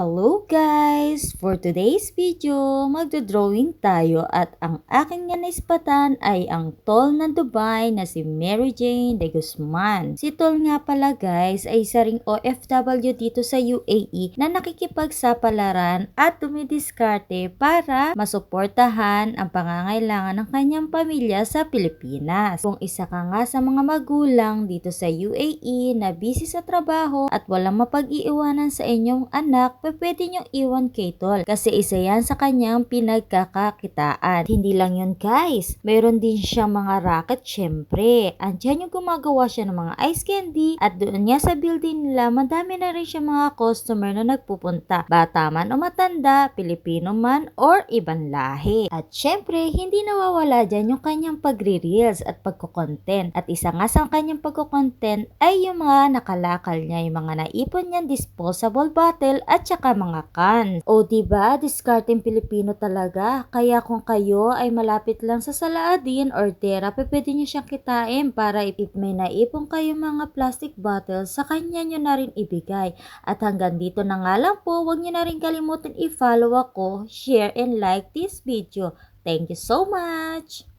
Hello guys! For today's video, magdodrawing tayo at ang aking naispatan ay ang tol ng Dubai na si Mary Jane de Guzman. Si tol nga pala guys ay isa ring OFW dito sa UAE na nakikipagsapalaran at dumidiskarte para masuportahan ang pangangailangan ng kanyang pamilya sa Pilipinas. Kung isa ka nga sa mga magulang dito sa UAE na busy sa trabaho at walang mapag-iiwanan sa inyong anak, pwede nyo iwan kay tol kasi isa yan sa kanyang pinagkakakitaan. Hindi lang yun guys, mayroon din siyang mga racket syempre. Andyan yung gumagawa siya ng mga ice candy at doon niya sa building nila madami na rin siya mga customer na nagpupunta. Bata man o matanda, Pilipino man or ibang lahi. At syempre, hindi nawawala dyan yung kanyang pagre-reels at pagko-content. At isa nga sa kanyang pagko-content ay yung mga nakalakal niya, yung mga naipon niyang disposable bottle at saka mga cans. O diba, discarding Pilipino talaga. Kaya kung kayo ay malapit lang sa Salaadin or Tera, pwede nyo siyang kitain para if may naipon kayo mga plastic bottles, sa kanya nyo na rin ibigay. At hanggang dito na nga lang po, huwag nyo na rin kalimutan i-follow ako, share and like this video. Thank you so much!